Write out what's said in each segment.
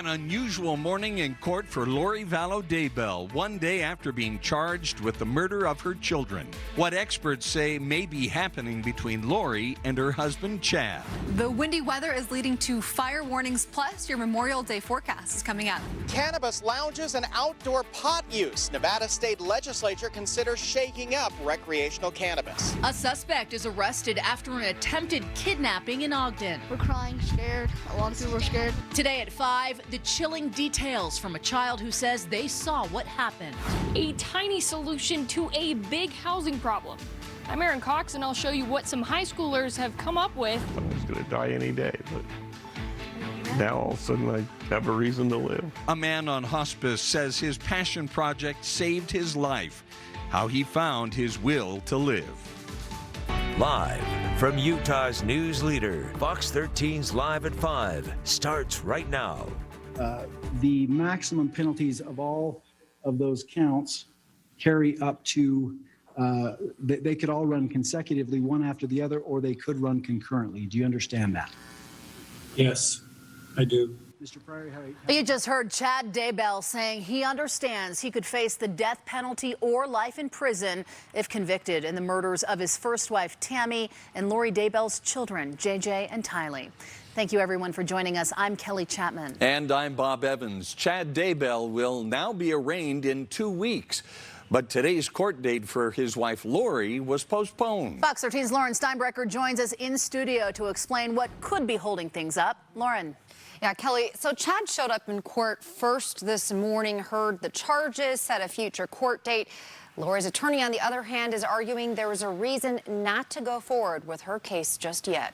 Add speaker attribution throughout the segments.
Speaker 1: An unusual morning in court for Lori Vallow Daybell, one day after being charged with the murder of her children. What experts say may be happening between Lori and her husband, Chad.
Speaker 2: The windy weather is leading to fire warnings, plus your Memorial Day forecast is coming up.
Speaker 3: Cannabis lounges and outdoor pot use. Nevada state legislature considers shaking up recreational cannabis.
Speaker 2: A suspect is arrested after an attempted kidnapping in Ogden.
Speaker 4: We're crying, scared. A lot of people are scared.
Speaker 2: Today at 5, the chilling details from a child who says they saw what happened.
Speaker 5: A tiny solution to a big housing problem. I'm Aaron Cox, and I'll show you what some high schoolers have come up with.
Speaker 6: I was going to die any day, but now all of a sudden I have a reason to live.
Speaker 1: A man on hospice says his passion project saved his life. How he found his will to live.
Speaker 7: Live from Utah's news leader, Fox 13's Live at 5 starts right now.
Speaker 8: The maximum penalties of all of those counts carry up to, they could all run consecutively, one after the other, or they could run concurrently. Do you understand that?
Speaker 9: Yes, I do.
Speaker 8: Mr. Pryor,
Speaker 2: You just heard Chad Daybell saying he understands he could face the death penalty or life in prison if convicted in the murders of his first wife, Tammy, and Lori Daybell's children, JJ and Tylee. Thank you, everyone, for joining us. I'm Kelly Chapman.
Speaker 1: And I'm Bob Evans. Chad Daybell will now be arraigned in 2 weeks. But today's court date for his wife, Lori, was postponed.
Speaker 2: Fox 13's Lauren Steinbrecher joins us in studio to explain what could be holding things up. Lauren.
Speaker 10: Yeah, Kelly, so Chad showed up in court first this morning, heard the charges, set a future court date. Lori's attorney, on the other hand, is arguing there was a reason not to go forward with her case just yet.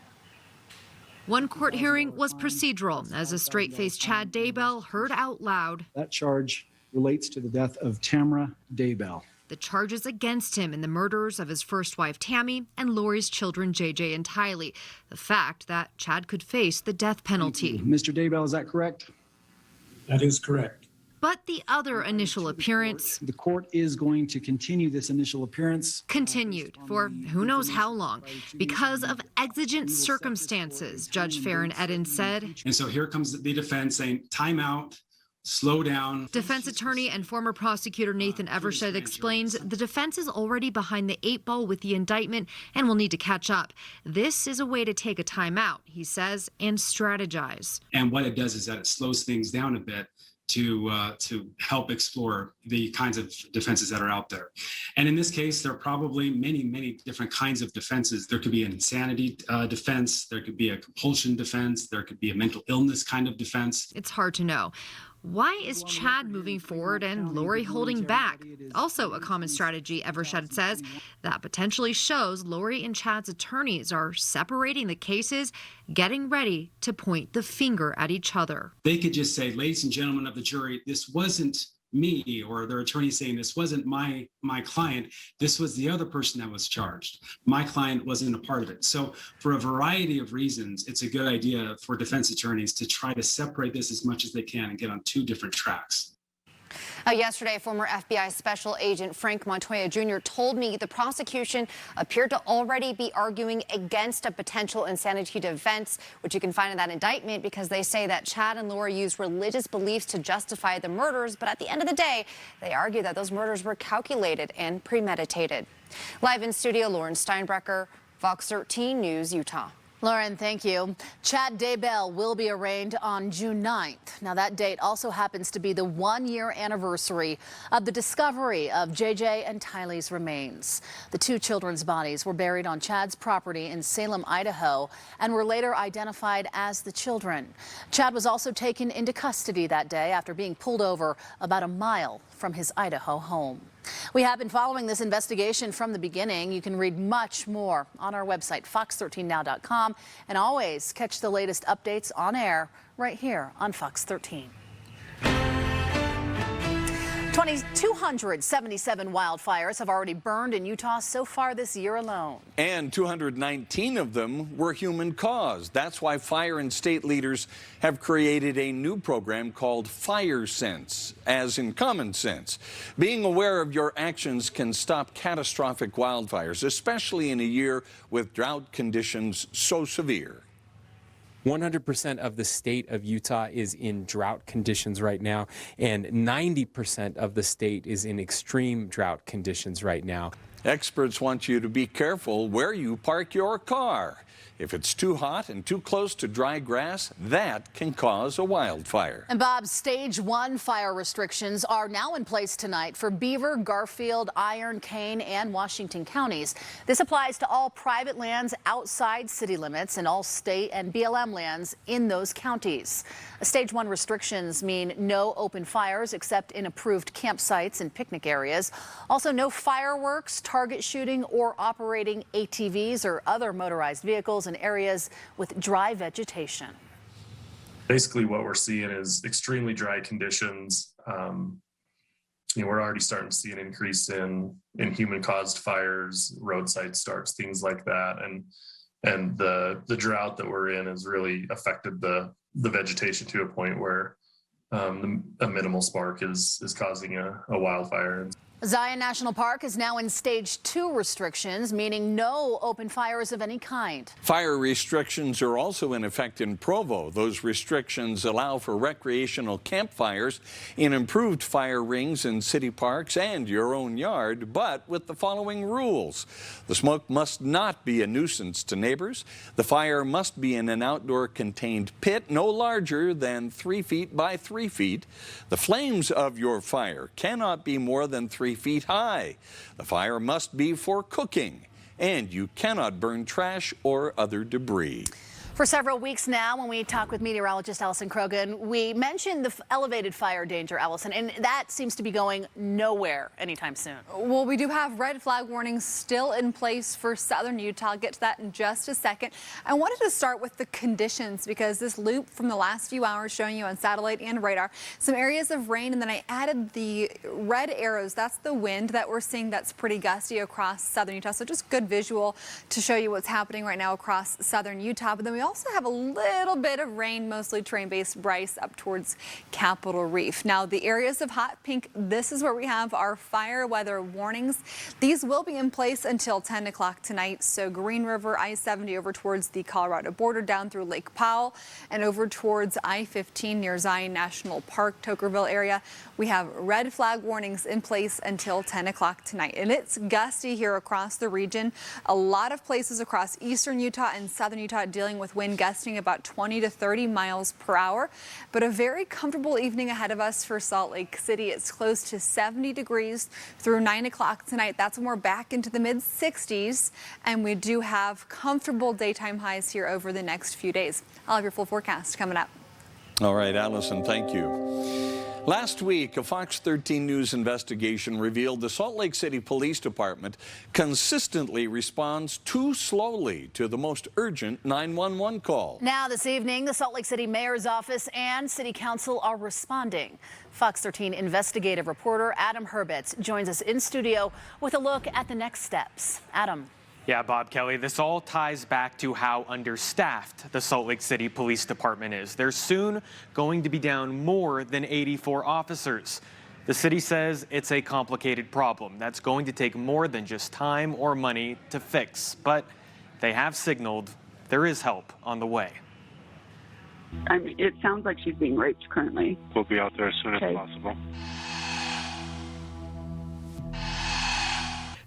Speaker 11: One court hearing was procedural, as a straight-faced Chad Daybell heard out loud.
Speaker 8: That charge relates to the death of Tamra Daybell.
Speaker 11: The charges against him in the murders of his first wife, Tammy, and Lori's children, JJ and Tylee. The fact that Chad could face the death penalty.
Speaker 8: Mr. Daybell, is that correct?
Speaker 9: That is correct.
Speaker 11: But the other initial appearance...
Speaker 8: The court is going to continue this initial appearance.
Speaker 11: Continued for who knows how long, because of exigent circumstances, Judge Farron Eden said.
Speaker 9: And so here comes the defense saying, time out. Slow down.
Speaker 11: Defense attorney and former prosecutor Nathan Evershed explains the defense is already behind the 8 ball with the indictment and will need to catch up. This is a way to take a timeout, he says, and strategize.
Speaker 9: And what it does is that it slows things down a bit to help explore the kinds of defenses that are out there. And in this case, there are probably many, many different kinds of defenses. There could be an insanity defense. There could be a compulsion defense. There could be a mental illness kind of defense.
Speaker 11: It's hard to know. Why is Chad moving forward and Lori holding back? Also a common strategy, Evershed says, that potentially shows Lori and Chad's attorneys are separating the cases, getting ready to point the finger at each other.
Speaker 9: They could just say, ladies and gentlemen of the jury, this wasn't me, or their attorney saying this wasn't my client, this was the other person that was charged. My client wasn't a part of it. So for a variety of reasons, it's a good idea for defense attorneys to try to separate this as much as they can and get on 2 different tracks.
Speaker 10: Yesterday, former FBI Special Agent Frank Montoya Jr. told me the prosecution appeared to already be arguing against a potential insanity defense, which you can find in that indictment, because they say that Chad and Lori used religious beliefs to justify the murders. But at the end of the day, they argue that those murders were calculated and premeditated. Live in studio, Lauren Steinbrecher, Fox 13 News, Utah.
Speaker 2: Lauren, thank you. Chad Daybell will be arraigned on June 9th. Now, that date also happens to be the 1-year anniversary of the discovery of JJ and Tylee's remains. The 2 children's bodies were buried on Chad's property in Salem, Idaho, and were later identified as the children. Chad was also taken into custody that day after being pulled over about a mile from his Idaho home. We have been following this investigation from the beginning. You can read much more on our website, fox13now.com, and always catch the latest updates on air right here on Fox 13. 277 wildfires have already burned in Utah so far this year alone.
Speaker 1: And 219 of them were human-caused. That's why fire and state leaders have created a new program called Fire Sense, as in common sense. Being aware of your actions can stop catastrophic wildfires, especially in a year with drought conditions so severe.
Speaker 12: 100% of the state of Utah is in drought conditions right now, and 90% of the state is in extreme drought conditions right now.
Speaker 1: Experts want you to be careful where you park your car. If it's too hot and too close to dry grass, that can cause a wildfire.
Speaker 2: And Bob, stage 1 fire restrictions are now in place tonight for Beaver, Garfield, Iron, Kane, and Washington counties. This applies to all private lands outside city limits and all state and BLM lands in those counties. Stage 1 restrictions mean no open fires except in approved campsites and picnic areas. Also, no fireworks, target shooting, or operating ATVs or other motorized vehicles in areas with dry vegetation.
Speaker 13: Basically, what we're seeing is extremely dry conditions. We're already starting to see an increase in human-caused fires, roadside starts, things like that, and the drought that we're in has really affected the vegetation to a point where a minimal spark is causing a wildfire.
Speaker 2: Zion National Park is now in stage 2 restrictions, meaning no open fires of any kind.
Speaker 1: Fire restrictions are also in effect in Provo. Those restrictions allow for recreational campfires in improved fire rings in city parks and your own yard, but with the following rules. The smoke must not be a nuisance to neighbors. The fire must be in an outdoor contained pit no larger than 3 feet by 3 feet. The flames of your fire cannot be more than 3 feet high. The fire must be for cooking, and you cannot burn trash or other debris.
Speaker 2: For several weeks now, when we talk with meteorologist Allison Krogan, we mentioned the elevated fire danger, Allison, and that seems to be going nowhere anytime soon.
Speaker 14: Well, we do have red flag warnings still in place for southern Utah. I'll get to that in just a second. I wanted to start with the conditions because this loop from the last few hours showing you on satellite and radar, some areas of rain, and then I added the red arrows. That's the wind that we're seeing that's pretty gusty across southern Utah. So just good visual to show you what's happening right now across southern Utah. But then we also have a little bit of rain, mostly terrain-based, Bryce, up towards Capitol Reef. Now, the areas of hot pink, this is where we have our fire weather warnings. These will be in place until 10 o'clock tonight. So Green River, I-70 over towards the Colorado border, down through Lake Powell, and over towards I-15 near Zion National Park, Tokerville area. We have red flag warnings in place until 10 o'clock tonight. And it's gusty here across the region. A lot of places across eastern Utah and southern Utah dealing with wind gusting about 20 to 30 miles per hour. But a very comfortable evening ahead of us for Salt Lake City. It's close to 70 degrees through 9 o'clock tonight. That's when we're back into the mid-60s. And we do have comfortable daytime highs here over the next few days. I'll have your full forecast coming up.
Speaker 1: All right, Allison, thank you. Last week, a Fox 13 News investigation revealed the Salt Lake City Police Department consistently responds too slowly to the most urgent 911 call.
Speaker 2: Now this evening, the Salt Lake City Mayor's Office and City Council are responding. Fox 13 investigative reporter Adam Herbets joins us in studio with a look at the next steps. Adam.
Speaker 15: Yeah, Bob Kelly, this all ties back to how understaffed the Salt Lake City Police Department is. They're soon going to be down more than 84 officers. The city says it's a complicated problem that's going to take more than just time or money to fix. But they have signaled there is help on the way.
Speaker 16: I mean, it sounds like she's being raped currently.
Speaker 17: We'll be out there as soon as possible.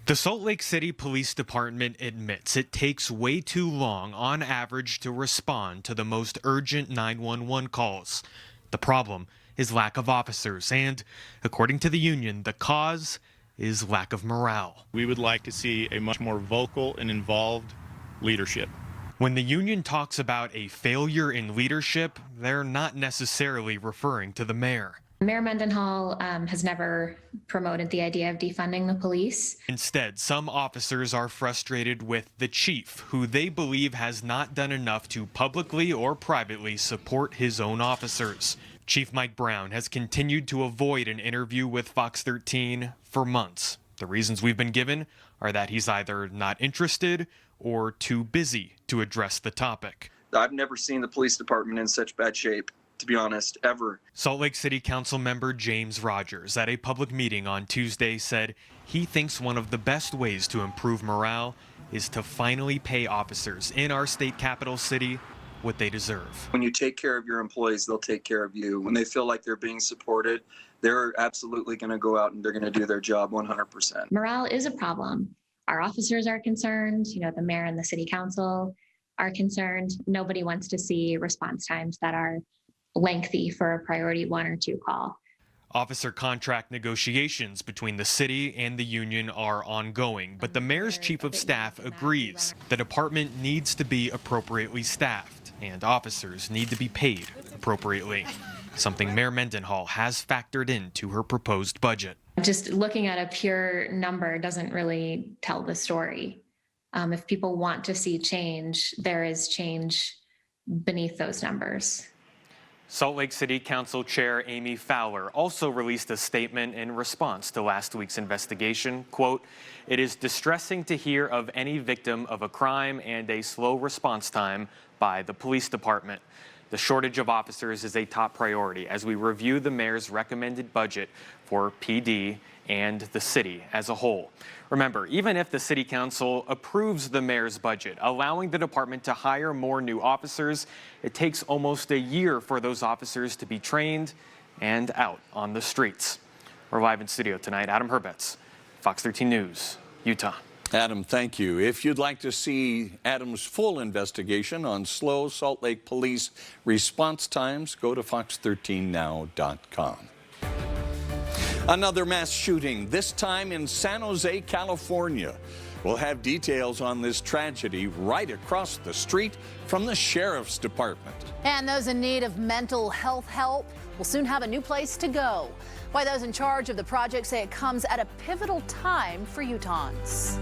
Speaker 15: The Salt Lake City Police Department admits it takes way too long on average to respond to the most urgent 911 calls. The problem is lack of officers, and according to the union, the cause is lack of morale.
Speaker 18: We would like to see a much more vocal and involved leadership.
Speaker 15: When the union talks about a failure in leadership, they're not necessarily referring to the mayor.
Speaker 19: Mayor Mendenhall has never promoted the idea of defunding the police.
Speaker 15: Instead, some officers are frustrated with the chief, who they believe has not done enough to publicly or privately support his own officers. Chief Mike Brown has continued to avoid an interview with Fox 13 for months. The reasons we've been given are that he's either not interested or too busy to address the topic.
Speaker 20: I've never seen the police department in such bad shape, to be honest, ever.
Speaker 15: Salt Lake City Council member James Rogers at a public meeting on Tuesday said he thinks one of the best ways to improve morale is to finally pay officers in our state capital city what they deserve.
Speaker 20: When you take care of your employees, they'll take care of you. When they feel like they're being supported, they're absolutely going to go out and they're going to do their job 100%.
Speaker 19: Morale is a problem. Our officers are concerned, the mayor and the city council are concerned. Nobody wants to see response times that are lengthy for a priority 1 or 2 call.
Speaker 15: Officer contract negotiations between the city and the union are ongoing, but the mayor's chief of staff agrees the department needs to be appropriately staffed and officers need to be paid appropriately, something Mayor Mendenhall has factored into her proposed budget.
Speaker 19: Just looking at a pure number doesn't really tell the story. If people want to see change, there is change beneath those numbers.
Speaker 15: Salt Lake City Council Chair Amy Fowler also released a statement in response to last week's investigation. Quote, "It is distressing to hear of any victim of a crime and a slow response time by the police department. The shortage of officers is a top priority as we review the mayor's recommended budget for PD and the city as a whole." Remember, even if the city council approves the mayor's budget, allowing the department to hire more new officers, it takes almost a year for those officers to be trained and out on the streets. We're live in studio tonight. Adam Herbets, Fox 13 News, Utah.
Speaker 1: Adam, thank you. If you'd like to see Adam's full investigation on slow Salt Lake police response times, go to fox13now.com. Another mass shooting, this time in San Jose, California. We'll have details on this tragedy right across the street from the Sheriff's Department.
Speaker 2: And those in need of mental health help will soon have a new place to go. Why those in charge of the project say it comes at a pivotal time for Utahns.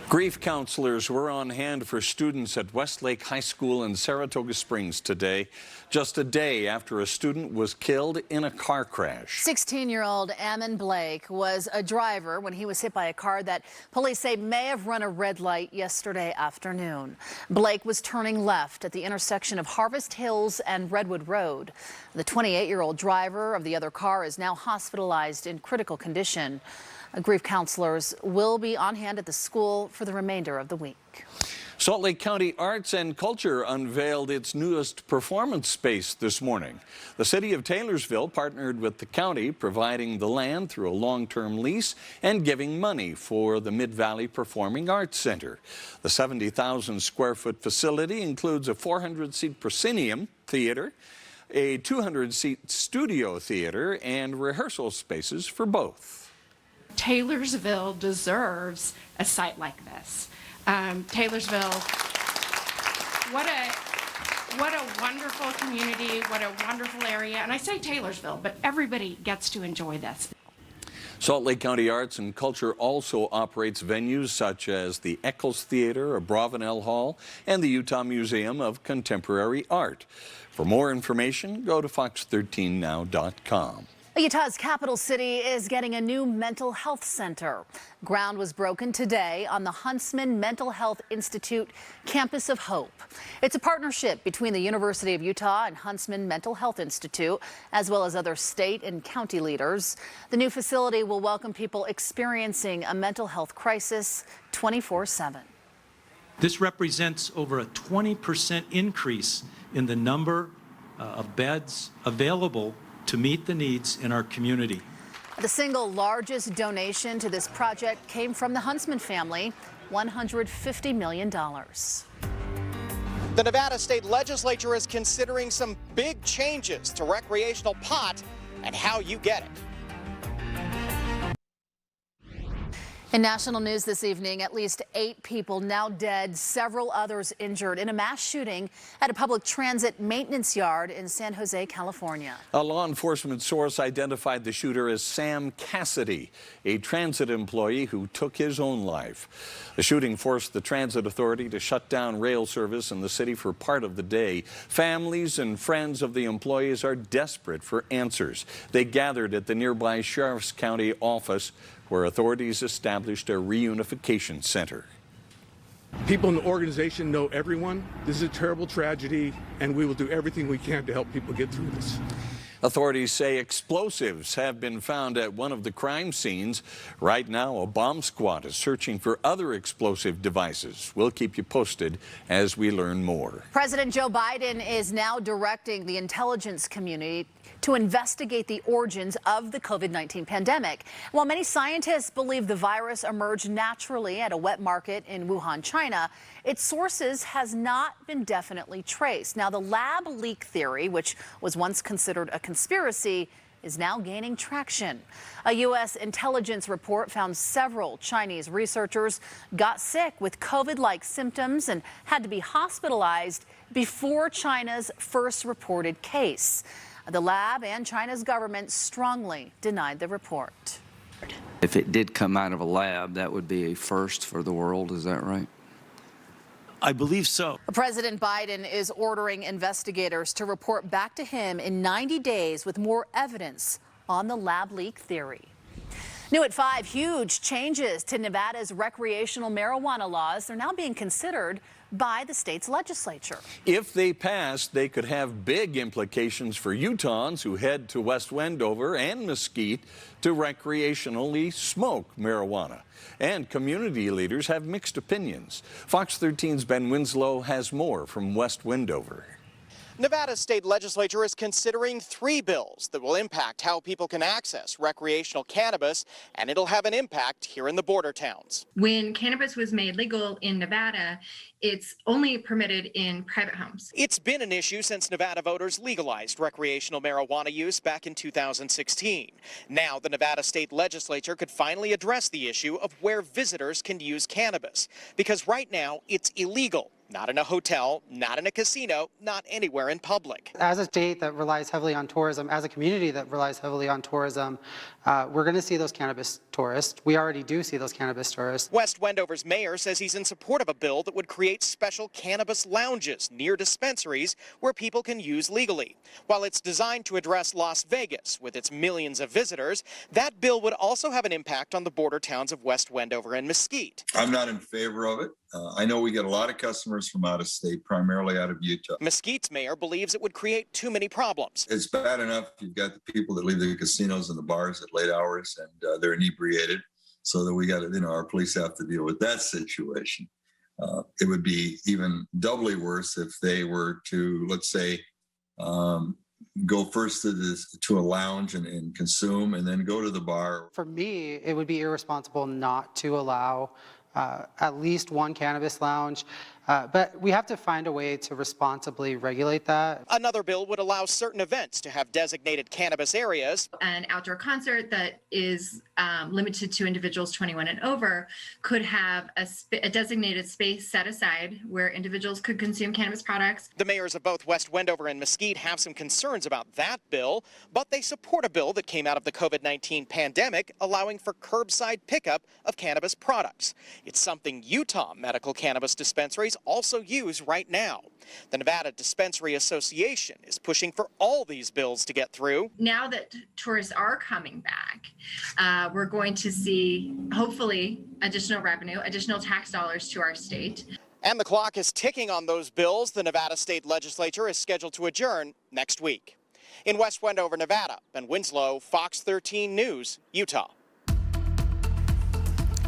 Speaker 1: Grief counselors were on hand for students at Westlake High School in Saratoga Springs today, just a day after a student was killed in a car crash.
Speaker 2: 16-year-old Ammon Blake was a driver when he was hit by a car that police say may have run a red light yesterday afternoon. Blake was turning left at the intersection of Harvest Hills and Redwood Road. The 28-year-old driver of the other car is now hospitalized in critical condition. Grief counselors will be on hand at the school for the remainder of the week.
Speaker 1: Salt Lake County Arts and Culture unveiled its newest performance space this morning. The city of Taylorsville partnered with the county, providing the land through a long-term lease and giving money for the Mid-Valley Performing Arts Center. The 70,000 square foot facility includes a 400-seat proscenium theater, a 200-seat studio theater, and rehearsal spaces for both.
Speaker 21: Taylorsville deserves a site like this. Taylorsville, what a wonderful community, what a wonderful area. And I say Taylorsville, but everybody gets to enjoy this.
Speaker 1: Salt Lake County Arts and Culture also operates venues such as the Eccles Theater, Abravanel Hall, and the Utah Museum of Contemporary Art. For more information, go to fox13now.com.
Speaker 2: Utah's capital city is getting a new mental health center. Ground was broken today on the Huntsman Mental Health Institute Campus of Hope. It's a partnership between the University of Utah and Huntsman Mental Health Institute, as well as other state and county leaders. The new facility will welcome people experiencing a mental health crisis 24/7.
Speaker 22: This represents over a 20% increase in the number of beds available to meet the needs in our community.
Speaker 2: The single largest donation to this project came from the Huntsman family, $150 million.
Speaker 3: The Nevada State Legislature is considering some big changes to recreational pot and how you get it.
Speaker 2: In national news this evening, at least 8 people now dead, several others injured in a mass shooting at a public transit maintenance yard in San Jose, California.
Speaker 1: A law enforcement source identified the shooter as Sam Cassidy, a transit employee who took his own life. The shooting forced the transit authority to shut down rail service in the city for part of the day. Families and friends of the employees are desperate for answers. They gathered at the nearby Sheriff's County office, where authorities established a reunification center.
Speaker 23: People in the organization know everyone. This is a terrible tragedy, and we will do everything we can to help people get through this.
Speaker 1: Authorities say explosives have been found at one of the crime scenes. Right now, a bomb squad is searching for other explosive devices. We'll keep you posted as we learn more.
Speaker 2: President Joe Biden is now directing the intelligence community to investigate the origins of the COVID-19 pandemic. While many scientists believe the virus emerged naturally at a wet market in Wuhan, China, its sources has not been definitely traced. Now, the lab leak theory, which was once considered a conspiracy, is now gaining traction. A U.S. intelligence report found several Chinese researchers got sick with COVID-like symptoms and had to be hospitalized before China's first reported case. The lab and China's government strongly denied the report.
Speaker 4: If it did come out of a lab, that would be a first for the world, is that right?
Speaker 5: I believe so.
Speaker 2: President Biden is ordering investigators to report back to him in 90 days with more evidence on the lab leak theory. New at 5, huge changes to Nevada's recreational marijuana laws. They're now being considered by the state's legislature.
Speaker 1: If they pass, they could have big implications for Utahns who head to West Wendover and Mesquite to recreationally smoke marijuana. And community leaders have mixed opinions. Fox 13's Ben Winslow has more from West Wendover.
Speaker 3: Nevada's state legislature is considering 3 bills that will impact how people can access recreational cannabis, and it'll have an impact here in the border towns.
Speaker 6: When cannabis was made legal in Nevada, it's only permitted in private homes.
Speaker 3: It's been an issue since Nevada voters legalized recreational marijuana use back in 2016. Now the Nevada state legislature could finally address the issue of where visitors can use cannabis, because right now it's illegal. Not in a hotel, not in a casino, not anywhere in public.
Speaker 24: As a state that relies heavily on tourism, as a community that relies heavily on tourism, we're going to see those cannabis tourists. We already do see those cannabis tourists.
Speaker 3: West Wendover's mayor says he's in support of a bill that would create special cannabis lounges near dispensaries where people can use legally. While it's designed to address Las Vegas with its millions of visitors, that bill would also have an impact on the border towns of West Wendover and Mesquite.
Speaker 25: I'm not in favor of it. I know we get a lot of customers from out of state, primarily out of Utah.
Speaker 3: Mesquite's mayor believes it would create too many problems.
Speaker 25: It's bad enough you've got the people that leave the casinos and the bars at late hours and they're inebriated, so that we got to, our police have to deal with that situation. It would be even doubly worse if they were to, let's say, go first to a lounge and consume and then go to the bar.
Speaker 24: For me, it would be irresponsible not to allow at least one cannabis lounge, but we have to find a way to responsibly regulate that.
Speaker 3: Another bill would allow certain events to have designated cannabis areas.
Speaker 6: An outdoor concert that is limited to individuals 21 and over could have a designated space set aside where individuals could consume cannabis products.
Speaker 3: The mayors of both West Wendover and Mesquite have some concerns about that bill, but they support a bill that came out of the COVID-19 pandemic allowing for curbside pickup of cannabis products. It's something Utah medical cannabis dispensaries also use right now. The Nevada Dispensary Association is pushing for all these bills to get through.
Speaker 6: Now that tourists are coming back, we're going to see, hopefully, additional revenue, additional tax dollars to our state.
Speaker 3: And the clock is ticking on those bills. The Nevada State Legislature is scheduled to adjourn next week. In West Wendover, Nevada, Ben Winslow, Fox 13 News, Utah.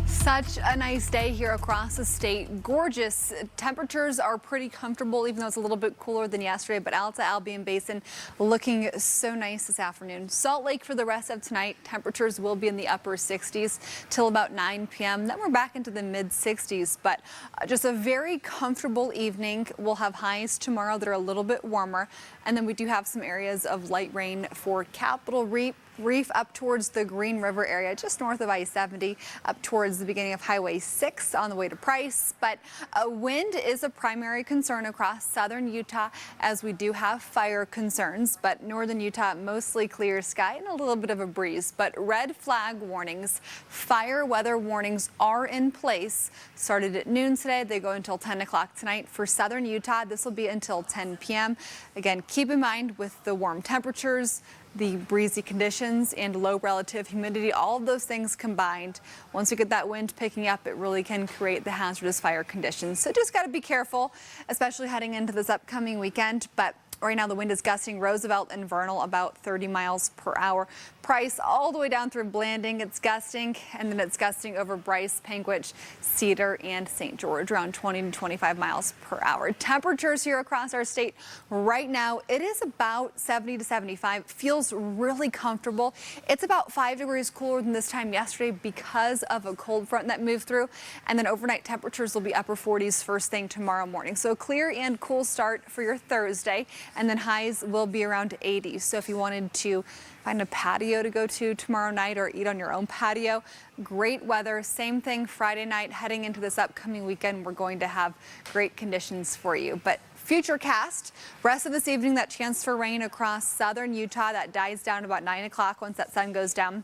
Speaker 14: Such a nice day here across the state. Gorgeous. Temperatures are pretty comfortable, even though it's a little bit cooler than yesterday. But Alta Albion Basin looking so nice this afternoon. Salt Lake for the rest of tonight. Temperatures will be in the upper 60s till about 9 p.m. Then we're back into the mid 60s. But just a very comfortable evening. We'll have highs tomorrow that are a little bit warmer. And then we do have some areas of light rain for Capitol Reef up towards the Green River area, just north of I-70, up towards the beginning of Highway 6 on the way to Price. But wind is a primary concern across southern Utah, as we do have fire concerns. But northern Utah, mostly clear sky and a little bit of a breeze. But red flag warnings, fire weather warnings are in place. Started at noon today. They go until 10 o'clock tonight. For southern Utah, this will be until 10 p.m. Again, keep in mind with the warm temperatures, the breezy conditions and low relative humidity, all of those things combined, once you get that wind picking up, it really can create the hazardous fire conditions. So just got to be careful, especially heading into this upcoming weekend. But Right now, the wind is gusting Roosevelt and Vernal about 30 miles per hour. Price all the way down through Blanding, it's gusting, and then it's gusting over Bryce, Panguitch, Cedar, and St. George, around 20 to 25 miles per hour. Temperatures here across our state right now, it is about 70 to 75. Feels really comfortable. It's about 5 degrees cooler than this time yesterday because of a cold front that moved through. And then overnight temperatures will be upper 40s first thing tomorrow morning. So a clear and cool start for your Thursday. And then highs will be around 80. So if you wanted to find a patio to go to tomorrow night or eat on your own patio, great weather. Same thing Friday night. Heading into this upcoming weekend, we're going to have great conditions for you. But Futurecast, rest of this evening, that chance for rain across southern Utah. That dies down about 9 o'clock once that sun goes down.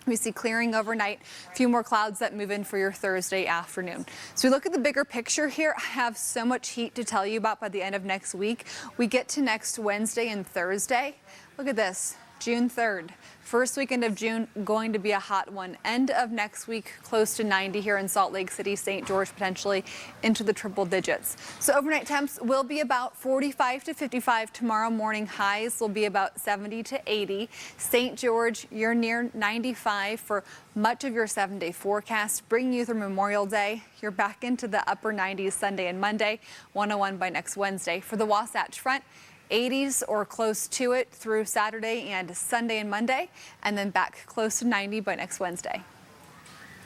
Speaker 14: We see clearing overnight, a few more clouds that move in for your Thursday afternoon. So we look at the bigger picture here. I have so much heat to tell you about by the end of next week. We get to next Wednesday and Thursday. Look at this, June 3rd. First weekend of June, going to be a hot one. End of next week, close to 90 here in Salt Lake City, St. George, potentially into the triple digits. So overnight temps will be about 45 to 55 tomorrow morning. Highs will be about 70 to 80. St. George, you're near 95 for much of your 7-day forecast. Bringing you through Memorial Day, you're back into the upper 90s Sunday and Monday, 101 by next Wednesday. For the Wasatch Front, 80s or close to it through Saturday and Sunday and Monday, and then back close to 90 by next Wednesday.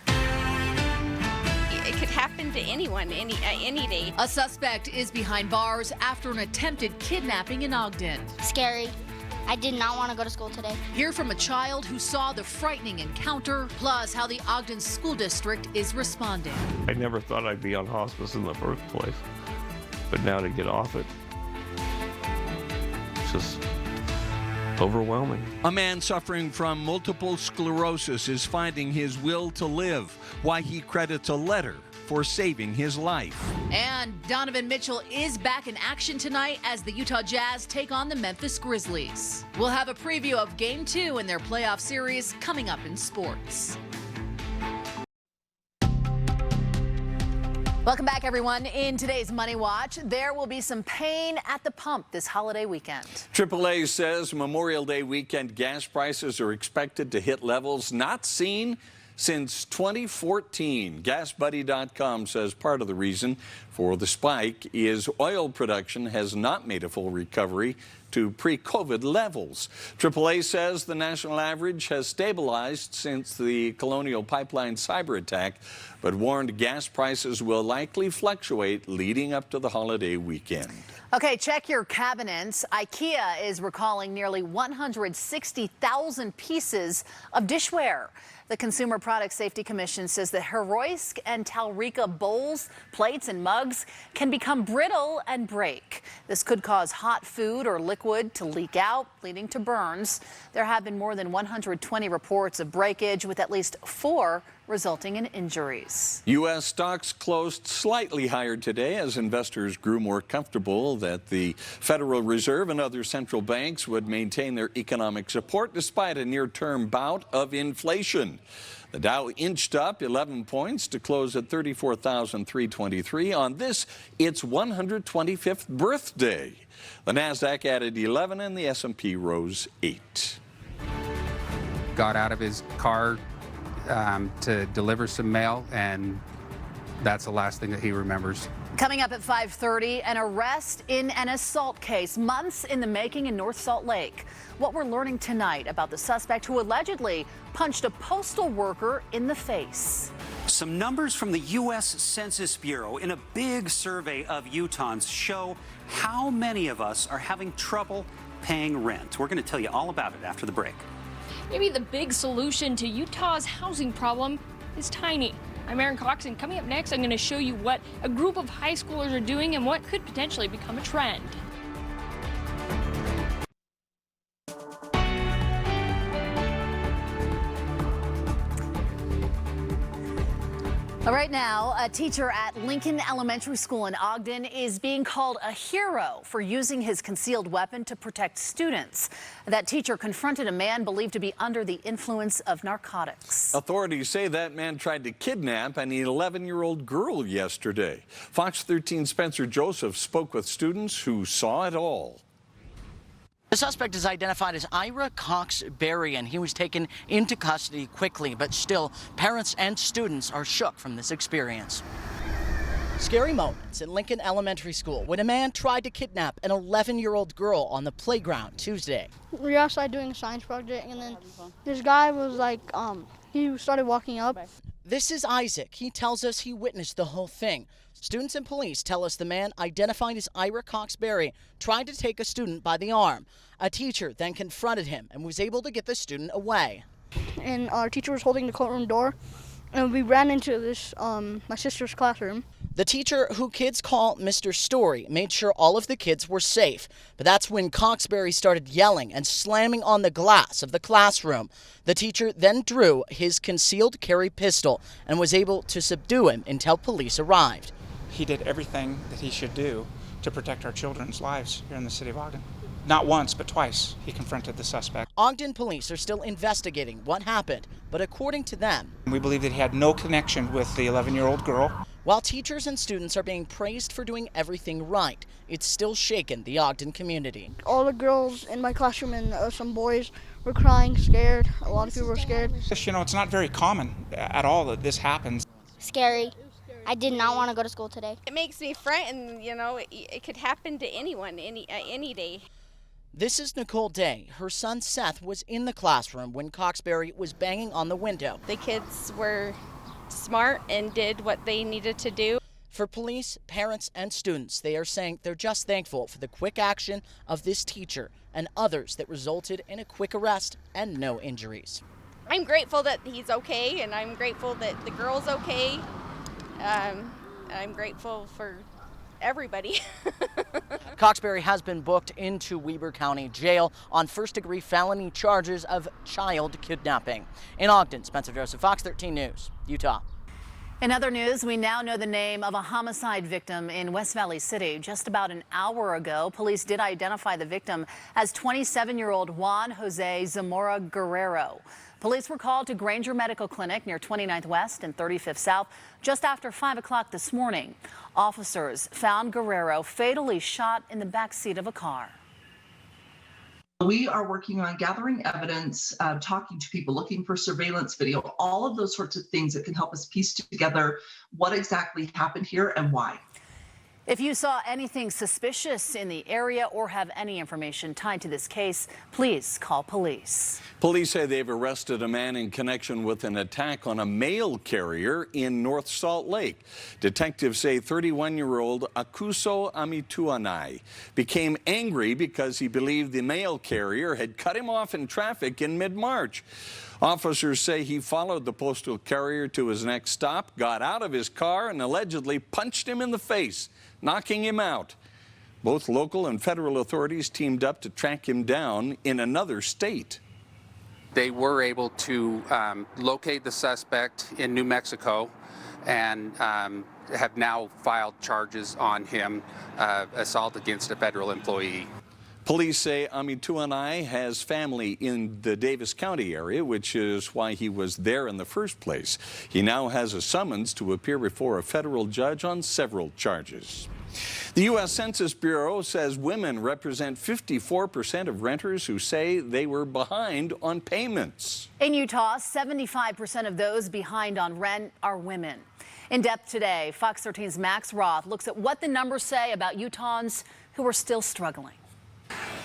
Speaker 7: It could happen to anyone, any day.
Speaker 2: A suspect is behind bars after an attempted kidnapping in Ogden.
Speaker 8: Scary. I did not want to go to school today.
Speaker 2: Hear from a child who saw the frightening encounter, plus how the Ogden School District is responding.
Speaker 9: I never thought I'd be on hospice in the first place, but now to get off it, just overwhelming.
Speaker 1: A man suffering from multiple sclerosis is finding his will to live. Why he credits a letter for saving his life.
Speaker 2: And Donovan Mitchell is back in action tonight as the Utah Jazz take on the Memphis Grizzlies. We'll have a preview of Game 2 in their playoff series coming up in sports. Welcome back, everyone. In today's Money Watch, there will be some pain at the pump this holiday weekend.
Speaker 1: AAA says Memorial Day weekend gas prices are expected to hit levels not seen since 2014. GasBuddy.com says part of the reason for the spike is oil production has not made a full recovery to pre-COVID levels. AAA says the national average has stabilized since the Colonial Pipeline cyber attack, but warned gas prices will likely fluctuate leading up to the holiday weekend.
Speaker 2: Okay, check your cabinets. Ikea is recalling nearly 160,000 pieces of dishware. The Consumer Product Safety Commission says that Heroisk and Talrika bowls, plates, and mugs can become brittle and break. This could cause hot food or liquid to leak out, leading to burns. There have been more than 120 reports of breakage, with at least 4 resulting in injuries.
Speaker 1: U.S. stocks closed slightly higher today as investors grew more comfortable that the Federal Reserve and other central banks would maintain their economic support despite a near-term bout of inflation. The Dow inched up 11 points to close at 34,323 on this, its 125th birthday. The Nasdaq added 11 and the S&P rose 8.
Speaker 10: Got out of his car to deliver some mail, and that's the last thing that he remembers.
Speaker 2: Coming up at 5:30, an arrest in an assault case, months in the making in North Salt Lake. What we're learning tonight about the suspect who allegedly punched a postal worker in the face.
Speaker 11: Some numbers from the U.S. Census Bureau in a big survey of Utahns show how many of us are having trouble paying rent. We're going to tell you all about it after the break.
Speaker 26: Maybe the big solution to Utah's housing problem is tiny. I'm Aaron Cox, and coming up next, I'm going to show you what a group of high schoolers are doing and what could potentially become a trend.
Speaker 2: Right now, a teacher at Lincoln Elementary School in Ogden is being called a hero for using his concealed weapon to protect students. That teacher confronted a man believed to be under the influence of narcotics.
Speaker 1: Authorities say that man tried to kidnap an 11-year-old girl yesterday. Fox 13's Spencer Joseph spoke with students who saw it all.
Speaker 12: The suspect is identified as Ira Cox Berry, and he was taken into custody quickly, but still, parents and students are shook from this experience. Scary moments in Lincoln Elementary School when a man tried to kidnap an 11-year-old girl on the playground Tuesday.
Speaker 13: We were outside doing a science project, and then this guy was like, he started walking up.
Speaker 12: This is Isaac. He tells us he witnessed the whole thing. Students and police tell us the man, identified as Ira Cox Berry, tried to take a student by the arm. A teacher then confronted him and was able to get the student away.
Speaker 13: And our teacher was holding the courtroom door, and we ran into this, my sister's classroom.
Speaker 12: The teacher, who kids call Mr. Story, made sure all of the kids were safe. But that's when Coxberry started yelling and slamming on the glass of the classroom. The teacher then drew his concealed carry pistol and was able to subdue him until police arrived.
Speaker 16: He did everything that he should do to protect our children's lives here in the city of Ogden. Not once, but twice, he confronted the suspect.
Speaker 12: Ogden police are still investigating what happened, but according to them,
Speaker 16: we believe that he had no connection with the 11-year-old girl.
Speaker 12: While teachers and students are being praised for doing everything right, it's still shaken the Ogden community.
Speaker 13: All the girls in my classroom and some boys were crying, scared. A lot of people were scared.
Speaker 16: You know, it's not very common at all that this happens.
Speaker 8: Scary. I did not want to go to school today.
Speaker 7: It makes me frightened, you know, it could happen to anyone, any day.
Speaker 12: This is Nicole Day. Her son Seth was in the classroom when Coxberry was banging on the window.
Speaker 7: The kids were smart and did what they needed to do.
Speaker 12: For police, parents, and students, they are saying they're just thankful for the quick action of this teacher and others that resulted in a quick arrest and no injuries.
Speaker 7: I'm grateful that he's okay, and I'm grateful that the girl's okay. I'm grateful for everybody.
Speaker 12: Coxberry has been booked into Weber County Jail on first-degree felony charges of child kidnapping. In Ogden, Spencer Joseph, Fox 13 News, Utah.
Speaker 2: In other news, we now know the name of a homicide victim in West Valley City. Just about an hour ago, police did identify the victim as 27-year-old Juan Jose Zamora Guerrero. Police were called to Granger Medical Clinic near 29th West and 35th South just after 5 o'clock this morning. Officers found Guerrero fatally shot in the back seat of a car.
Speaker 17: We are working on gathering evidence, talking to people, looking for surveillance video, all of those sorts of things that can help us piece together what exactly happened here and why.
Speaker 2: If you saw anything suspicious in the area or have any information tied to this case, please call police.
Speaker 1: Police say they've arrested a man in connection with an attack on a mail carrier in North Salt Lake. Detectives say 31-year-old Akuso Amituanai became angry because he believed the mail carrier had cut him off in traffic in mid-March. Officers say he followed the postal carrier to his next stop, got out of his car, and allegedly punched him in the face, knocking him out. Both local and federal authorities teamed up to track him down in another state.
Speaker 10: They were able to locate the suspect in New Mexico and have now filed charges on him, assault against a federal employee.
Speaker 1: Police say Amituanai has family in the Davis County area, which is why he was there in the first place. He now has a summons to appear before a federal judge on several charges. The U.S. Census Bureau says women represent 54% of renters who say they were behind on payments.
Speaker 2: In Utah, 75% of those behind on rent are women. In depth today, Fox 13's Max Roth looks at what the numbers say about Utahns who are still struggling.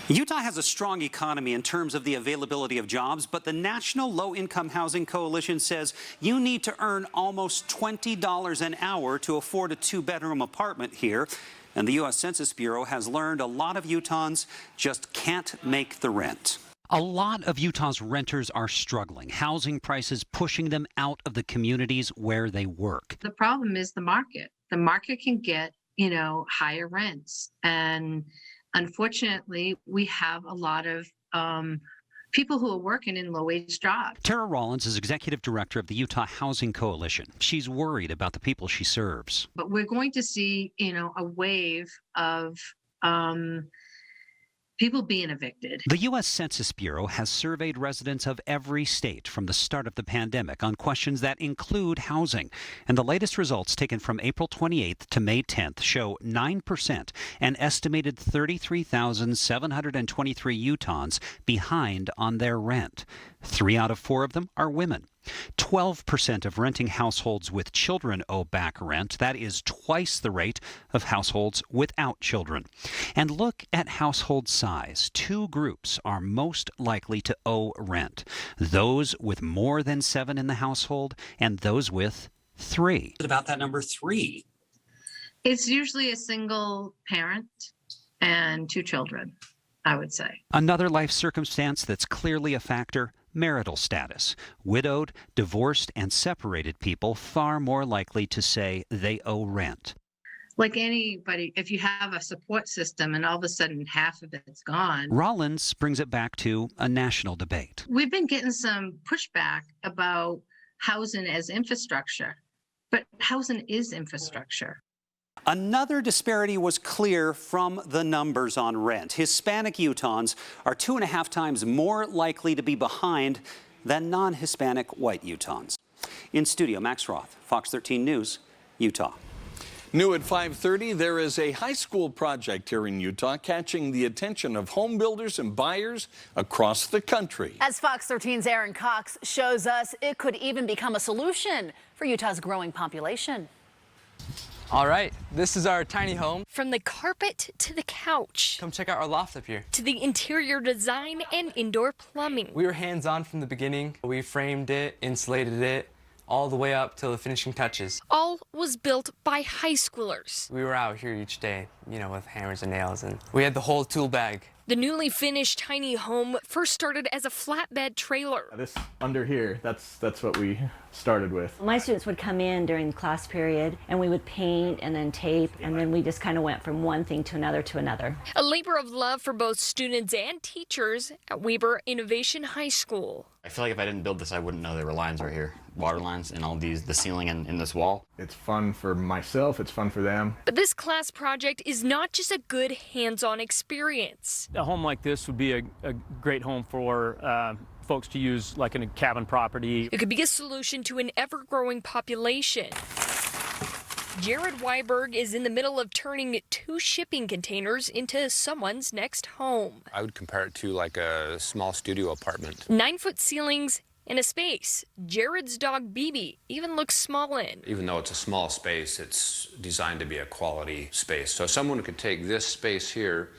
Speaker 18: Utah has a strong economy in terms of the availability of jobs, but the National Low-Income Housing Coalition says you need to earn almost $20 an hour to afford a two-bedroom apartment here. And the U.S. Census Bureau has learned a lot of Utahns just can't make the rent.
Speaker 20: A lot of Utah's renters are struggling, housing prices pushing them out of the communities where they work.
Speaker 27: The problem is the market. The market can get, higher rents. And unfortunately, we have a lot of people who are working in low-wage jobs.
Speaker 20: Tara Rollins is executive director of the Utah Housing Coalition. She's worried about the people she serves.
Speaker 27: But we're going to see, a wave of people being evicted.
Speaker 20: The U.S. Census Bureau has surveyed residents of every state from the start of the pandemic on questions that include housing. And the latest results taken from April 28th to May 10th show 9%, an estimated 33,723 Utahns behind on their rent. 3 out of 4 of them are women. 12% of renting households with children owe back rent. That is twice the rate of households without children. And look at household size. 2 groups are most likely to owe rent: those with more than 7 in the household and those with 3.
Speaker 18: About that number 3.
Speaker 27: It's usually a single parent and 2 children, I would say.
Speaker 20: Another life circumstance that's clearly a factor: marital status. Widowed, divorced, and separated people far more likely to say they owe rent.
Speaker 27: Like anybody, if you have a support system and all of a sudden half of it's gone.
Speaker 20: Rollins brings it back to a national debate.
Speaker 27: We've been getting some pushback about housing as infrastructure, but housing is infrastructure.
Speaker 18: Another disparity was clear from the numbers on rent. Hispanic Utahns are 2.5 times more likely to be behind than non-Hispanic white Utahns. In studio, Max Roth, Fox 13 News, Utah.
Speaker 1: New at 5:30, there is a high school project here in Utah catching the attention of home builders and buyers across the country.
Speaker 2: As Fox 13's Aaron Cox shows us, it could even become a solution for Utah's growing population.
Speaker 4: All right, this is our tiny home.
Speaker 26: From the carpet to the couch.
Speaker 4: Come check out our loft up here.
Speaker 26: To the interior design and indoor plumbing.
Speaker 4: We were hands-on from the beginning. We framed it, insulated it, all the way up till the finishing touches.
Speaker 26: All was built by high schoolers.
Speaker 4: We were out here each day, you know, with hammers and nails, and we had the whole tool bag.
Speaker 26: The newly finished tiny home first started as a flatbed trailer.
Speaker 5: This under here, that's what we started with.
Speaker 15: My students would come in during class period and we would paint and then tape, and then we just kind of went from one thing to another to another.
Speaker 26: A labor of love for both students and teachers at Weber Innovation High School.
Speaker 19: I feel like if I didn't build this, I wouldn't know there were lines right here. Water lines and all these, the ceiling and in this wall.
Speaker 5: It's fun for myself, it's fun for them.
Speaker 26: But this class project is not just a good hands-on experience.
Speaker 21: A home like this would be a great home for folks to use like in a cabin property.
Speaker 26: It could be a solution to an ever-growing population. Jared Weiberg is in the middle of turning 2 shipping containers into someone's next home.
Speaker 22: I would compare it to like a small studio apartment.
Speaker 26: 9-foot ceilings and a space Jared's dog BB even looks small in.
Speaker 22: Even though it's a small space, it's designed to be a quality space. So someone could take this space here,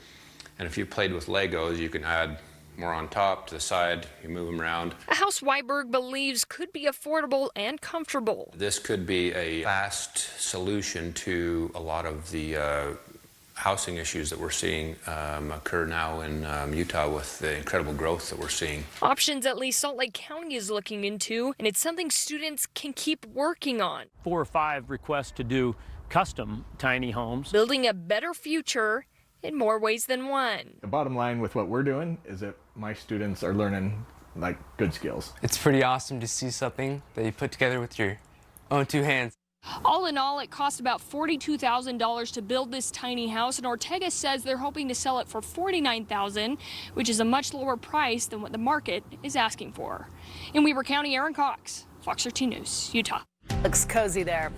Speaker 22: and if you played with Legos, you can add more on top, to the side, you move them around.
Speaker 26: A house Weiberg believes could be affordable and comfortable.
Speaker 22: This could be a fast solution to a lot of the housing issues that we're seeing occur now in Utah with the incredible growth that we're seeing.
Speaker 26: Options at least Salt Lake County is looking into, and it's something students can keep working on.
Speaker 21: 4 or 5 requests to do custom tiny homes.
Speaker 26: Building a better future in more ways than one.
Speaker 5: The bottom line with what we're doing is that my students are learning like good skills.
Speaker 4: It's pretty awesome to see something that you put together with your own 2 hands.
Speaker 26: All in all, it cost about $42,000 to build this tiny house, and Ortega says they're hoping to sell it for $49,000, which is a much lower price than what the market is asking for. In Weber County, Aaron Cox, Fox 13 News, Utah.
Speaker 2: Looks cozy there.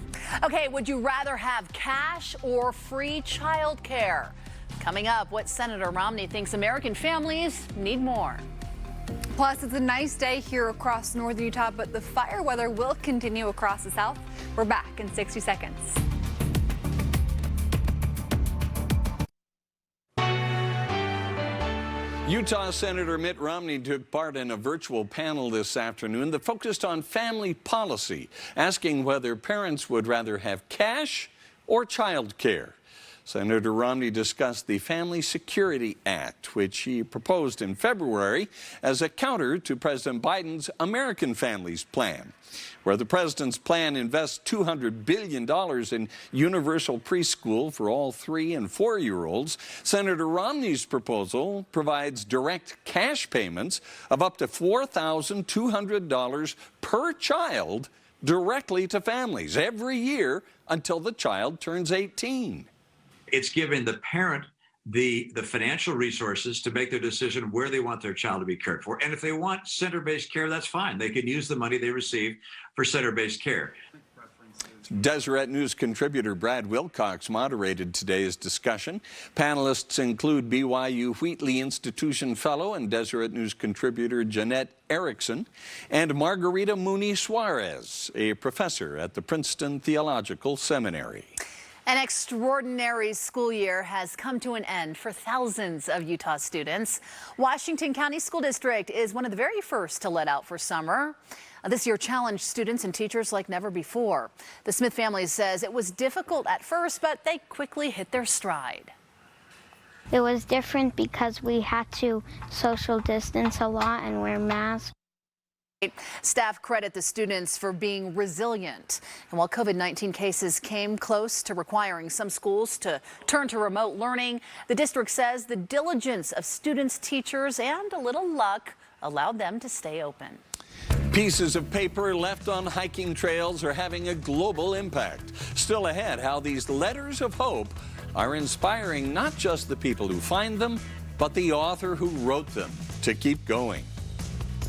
Speaker 2: Okay, would you rather have cash or free child care? Coming up, what Senator Romney thinks American families need more.
Speaker 14: Plus, it's a nice day here across northern Utah, but the fire weather will continue across the south. We're back in 60 seconds.
Speaker 1: Utah Senator Mitt Romney took part in a virtual panel this afternoon that focused on family policy, asking whether parents would rather have cash or child care. Senator Romney discussed the Family Security Act, which he proposed in February as a counter to President Biden's American Families Plan, where the president's plan invests $200 billion in universal preschool for all 3- and 4-year-olds. Senator Romney's proposal provides direct cash payments of up to $4,200 per child directly to families every year until the child turns 18.
Speaker 23: It's giving the parent
Speaker 3: the financial resources to make their decision where they want their child to be cared for. And if they want center-based care, that's fine. They can use the money they receive for center-based care.
Speaker 1: Deseret News contributor Brad Wilcox moderated today's discussion. Panelists include BYU Wheatley Institution Fellow and Deseret News contributor Jeanette Erickson and Margarita Mooney Suarez, a professor at the Princeton Theological Seminary.
Speaker 2: An extraordinary school year has come to an end for thousands of Utah students. Washington County School District is one of the very first to let out for summer. This year challenged students and teachers like never before. The Smith family says it was difficult at first, but they quickly hit their stride.
Speaker 8: It was different because we had to social distance a lot and wear masks.
Speaker 2: Staff credit the students for being resilient. And while COVID-19 cases came close to requiring some schools to turn to remote learning, the district says the diligence of students, teachers, and a little luck allowed them to stay open.
Speaker 1: Pieces of paper left on hiking trails are having a global impact. Still ahead, how these letters of hope are inspiring not just the people who find them, but the author who wrote them to keep going.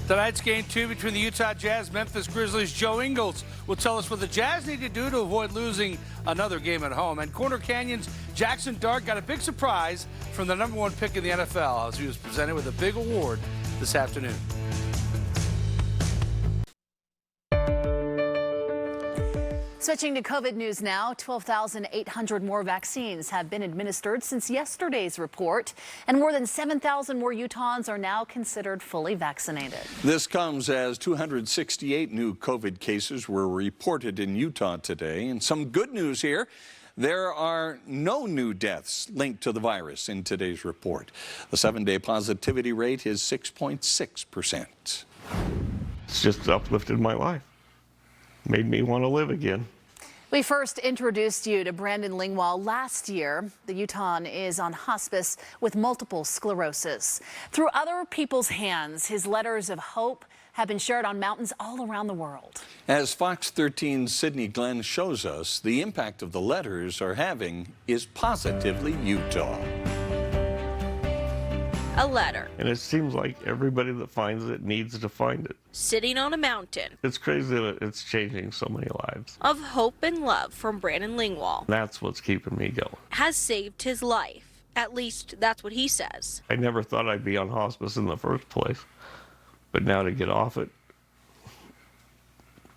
Speaker 6: Tonight's game 2 between the Utah Jazz, Memphis Grizzlies. Joe Ingles will tell us what the Jazz need to do to avoid losing another game at home. And Corner Canyon's Jackson Dart got a big surprise from the #1 pick in the NFL as he was presented with a big award this afternoon.
Speaker 2: Switching to COVID news now, 12,800 more vaccines have been administered since yesterday's report, and more than 7,000 more Utahns are now considered fully vaccinated.
Speaker 1: This comes as 268 new COVID cases were reported in Utah today. And some good news here. There are no new deaths linked to the virus in today's report. The 7-day positivity rate is 6.6%.
Speaker 9: It's just uplifted my life. Made me want to live again.
Speaker 2: We first introduced you to Brandon Lingwall last year. The Utahn is on hospice with multiple sclerosis. Through other people's hands, his letters of hope have been shared on mountains all around the world.
Speaker 1: As Fox 13's Sydney Glenn shows us, the impact of the letters are having is positively Utah.
Speaker 11: A letter.
Speaker 9: And it seems like everybody that finds it needs to find it.
Speaker 11: Sitting on a mountain.
Speaker 9: It's crazy that it's changing so many lives.
Speaker 11: Of hope and love from Brandon Lingwall.
Speaker 9: That's what's keeping me going.
Speaker 11: Has saved his life. At least that's what he says.
Speaker 9: I never thought I'd be on hospice in the first place. But now to get off it,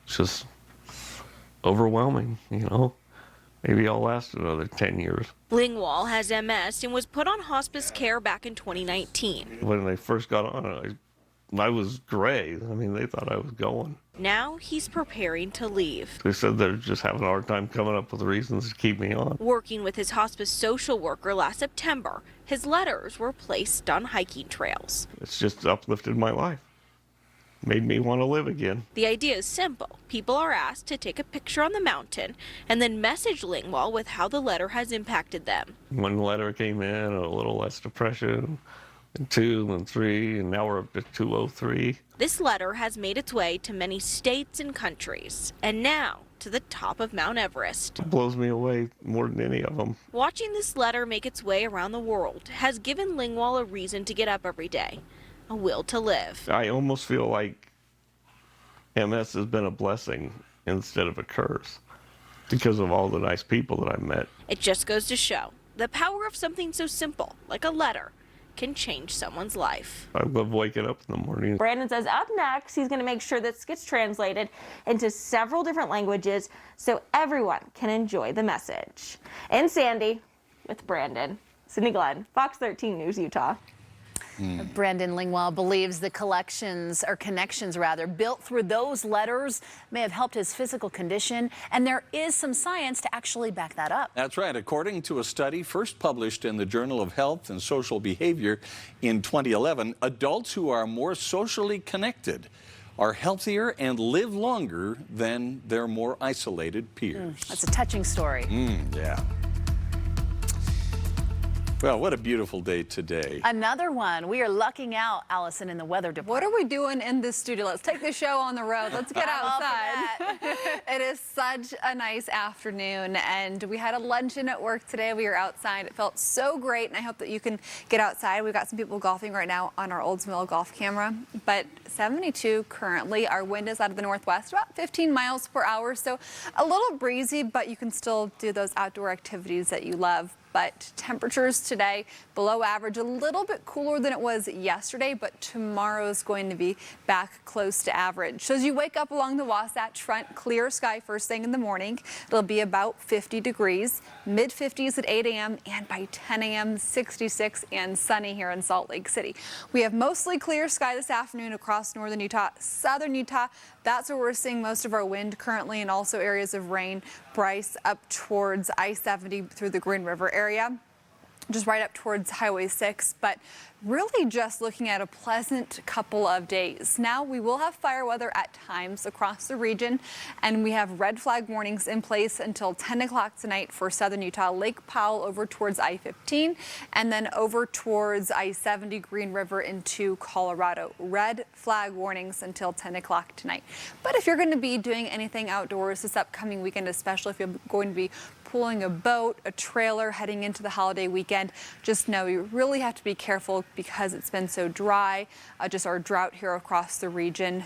Speaker 9: it's just overwhelming, you know? Maybe I'll last another 10 years.
Speaker 11: Lingwall has MS and was put on hospice care back in 2019.
Speaker 9: When they first got on it, I was gray. I mean, they thought I was going.
Speaker 11: Now he's preparing to leave.
Speaker 9: They said they're just having a hard time coming up with reasons to keep me on.
Speaker 11: Working with his hospice social worker last September, his letters were placed on hiking trails.
Speaker 9: It's just uplifted my life. Made me want to live again.
Speaker 11: The idea is simple. People are asked to take a picture on the mountain and then message Lingwall with how the letter has impacted them.
Speaker 9: One letter came in, a little less depression, and 2 and 3, and now we're up to 203.
Speaker 11: This letter has made its way to many states and countries, and now to the top of Mount Everest.
Speaker 9: It blows me away more than any of them.
Speaker 11: Watching this letter make its way around the world has given Lingwall a reason to get up every day. A will to live.
Speaker 9: I almost feel like MS has been a blessing instead of a curse because of all the nice people that I've met.
Speaker 11: It just goes to show the power of something so simple, like a letter, can change someone's life.
Speaker 9: I love waking up in the morning.
Speaker 23: Brandon says up next, he's going to make sure this gets translated into several different languages so everyone can enjoy the message. And Sandy with Brandon. Sydney Glenn, Fox 13 News, Utah.
Speaker 2: Brandon Lingwall believes the connections built through those letters may have helped his physical condition, and there is some science to actually back that up.
Speaker 1: That's right. According to a study first published in the Journal of Health and Social Behavior in 2011, adults who are more socially connected are healthier and live longer than their more isolated peers.
Speaker 2: That's a touching story.
Speaker 1: Yeah. Well, what a beautiful day today.
Speaker 2: Another one. We are lucking out, Allison, in the weather department.
Speaker 14: What are we doing in this studio? Let's take the show on the road. Let's get outside. It is such a nice afternoon, and we had a luncheon at work today. We were outside. It felt so great, and I hope that you can get outside. We've got some people golfing right now on our Oldsmobile golf camera, but 72 currently. Our wind is out of the northwest, about 15 miles per hour, so a little breezy, but you can still do those outdoor activities that you love. But temperatures today below average, a little bit cooler than it was yesterday, but tomorrow's going to be back close to average. So as you wake up along the Wasatch Front, clear sky first thing in the morning. It'll be about 50 degrees, mid 50s at 8 a.m. and by 10 a.m. 66 and sunny here in Salt Lake City. We have mostly clear sky this afternoon across northern Utah, southern Utah. That's where we're seeing most of our wind currently, and also areas of rain. Bryce up towards I-70 through the Green River area, just right up towards Highway 6, but really just looking at a pleasant couple of days. Now we will have fire weather at times across the region, and we have red flag warnings in place until 10 o'clock tonight for southern Utah, Lake Powell over towards I-15, and then over towards I-70 Green River into Colorado. Red flag warnings until 10 o'clock tonight. But if you're going to be doing anything outdoors this upcoming weekend, especially if you're going to be pulling a boat, a trailer, heading into the holiday weekend, just know you really have to be careful because it's been so dry, just our drought here across the region.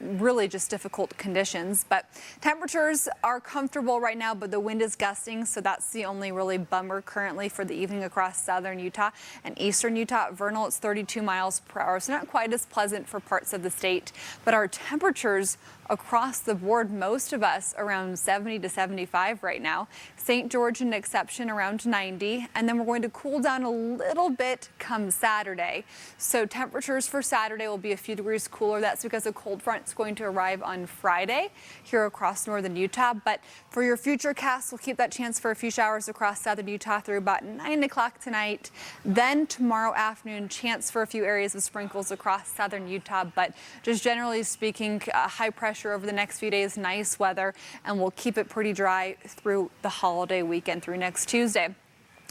Speaker 14: Really just difficult conditions, but temperatures are comfortable right now, but the wind is gusting, so that's the only really bummer currently for the evening across southern Utah and eastern Utah. Vernal, it's 32 miles per hour, so not quite as pleasant for parts of the state, but our temperatures across the board, most of us around 70 to 75 right now. St. George an exception, around 90, and then we're going to cool down a little bit come Saturday. So temperatures for Saturday will be a few degrees cooler. That's because a cold front's going to arrive on Friday here across northern Utah. But for your future casts, we'll keep that chance for a few showers across southern Utah through about 9 o'clock tonight. Then tomorrow afternoon, chance for a few areas of sprinkles across southern Utah, but just generally speaking, high pressure over the next few days, nice weather, and we'll keep it pretty dry through the holiday weekend through next Tuesday.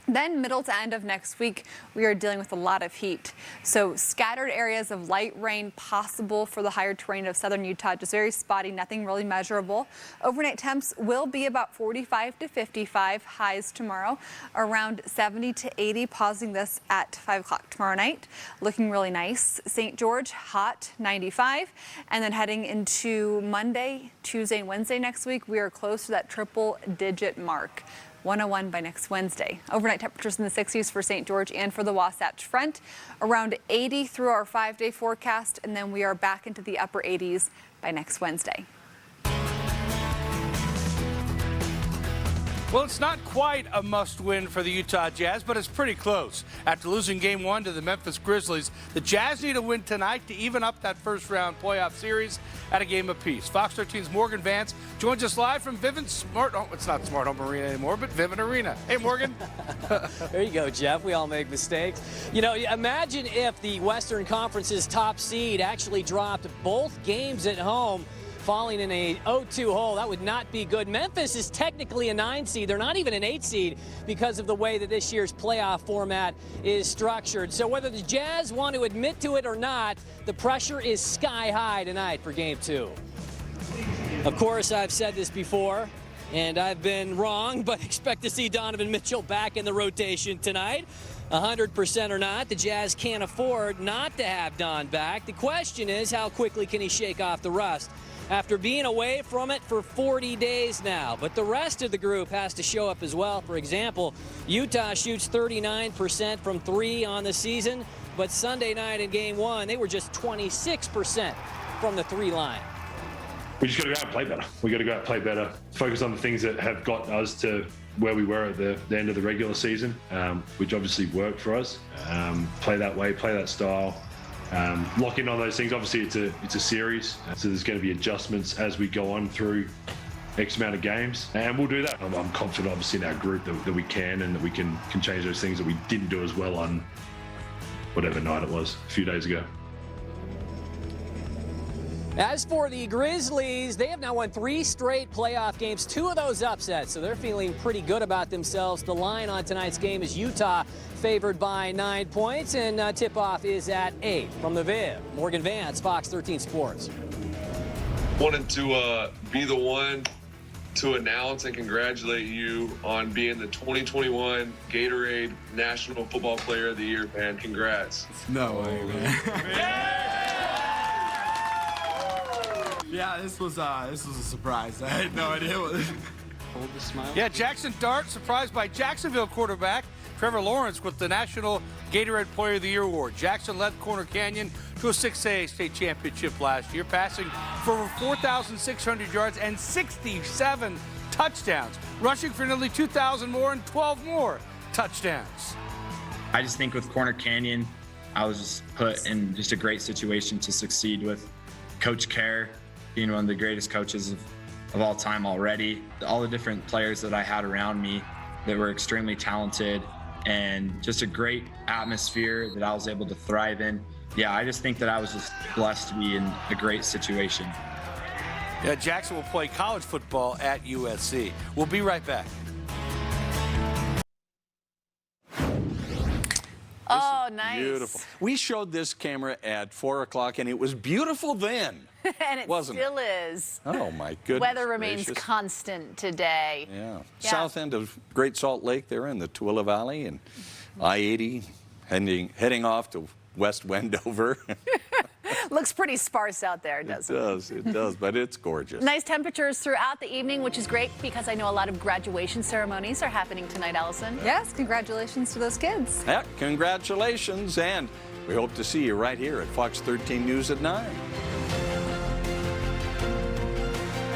Speaker 14: Then middle to end of next week, we are dealing with a lot of heat. So scattered areas of light rain possible for the higher terrain of southern Utah, just very spotty, nothing really measurable. Overnight temps will be about 45 to 55, highs tomorrow, around 70 to 80, pausing this at 5 o'clock tomorrow night. Looking really nice. St. George, hot, 95. And then heading into Monday, Tuesday, and Wednesday next week, we are close to that triple-digit mark. 101 by next Wednesday. Overnight temperatures in the 60s for St. George and for the Wasatch Front, around 80 through our 5-day forecast, and then we are back into the upper 80s by next Wednesday.
Speaker 6: Well, it's not quite a must-win for the Utah Jazz, but it's pretty close. After losing Game 1 to the Memphis Grizzlies, the Jazz need a win tonight to even up that first-round playoff series at a game apiece. Fox 13's Morgan Vance joins us live from Vivint Smart. Oh, it's not Smart Home Arena anymore, but Vivint Arena. Hey, Morgan.
Speaker 7: There you go, Jeff. We all make mistakes. You know, imagine if the Western Conference's top seed actually dropped both games at home, falling in a 0-2 hole. That would not be good. Memphis is technically a 9 seed. They're not even an 8 seed because of the way that this year's playoff format is structured. So whether the Jazz want to admit to it or not, the pressure is sky high tonight for Game 2. Of course, I've said this before, and I've been wrong, but expect to see Donovan Mitchell back in the rotation tonight. 100% or not, the Jazz can't afford not to have Don back. The question is, how quickly can he shake off the rust after being away from it for 40 days now? But the rest of the group has to show up as well. For example, Utah shoots 39% from 3 on the season, but Sunday night in Game 1, they were just 26% from the 3 line.
Speaker 12: We just got to go out and play better. We got to go out and play better. Focus on the things that have got us to where we were at the end of the regular season, which obviously worked for us. Play that way, play that style. Lock in on those things. Obviously, it's a series, so there's going to be adjustments as we go on through X amount of games, and we'll do that. I'm confident, obviously, in our group that we can, and that we can change those things that we didn't do as well on whatever night it was a few days ago.
Speaker 7: As for the Grizzlies, they have now won 3 straight playoff games, 2 of those upsets, so they're feeling pretty good about themselves. The line on tonight's game is Utah favored by 9 points, and tip-off is at 8. From the Viv, Morgan Vance, Fox 13 Sports.
Speaker 10: Wanted to be the one to announce and congratulate you on being the 2021 Gatorade National Football Player of the Year, man. Congrats.
Speaker 13: No way, man. Yeah, this was a surprise. I had no idea what.
Speaker 6: Hold the smile. Yeah, Jackson Dart surprised by Jacksonville quarterback Trevor Lawrence with the National Gatorade Player of the Year award. Jackson led Corner Canyon to a 6A state championship last year, passing for over 4,600 yards and 67 touchdowns, rushing for nearly 2,000 more and 12 more touchdowns.
Speaker 16: I just think with Corner Canyon, I was just put in just a great situation to succeed with Coach Kerr being one of the greatest coaches of all time already. All the different players that I had around me that were extremely talented and just a great atmosphere that I was able to thrive in. Yeah, I just think that I was just blessed to be in a great situation.
Speaker 6: Yeah, Jackson will play college football at USC. We'll be right back.
Speaker 2: Oh, nice.
Speaker 1: Beautiful. We showed this camera at 4 o'clock, and it was beautiful then.
Speaker 2: And it
Speaker 1: wasn't
Speaker 2: still is.
Speaker 1: Oh, my goodness.
Speaker 2: Weather remains
Speaker 1: gracious.
Speaker 2: constant today.
Speaker 1: Yeah.
Speaker 2: Yeah.
Speaker 1: South end of Great Salt Lake there in the Tooele Valley, and I-80 heading off to West Wendover.
Speaker 2: Looks pretty sparse out there, doesn't it?
Speaker 1: It does, but it's gorgeous.
Speaker 2: Nice temperatures throughout the evening, which is great because I know a lot of graduation ceremonies are happening tonight, Allison.
Speaker 14: Yes, congratulations to those kids.
Speaker 1: Yeah, congratulations, and we hope to see you right here at Fox 13 News at 9.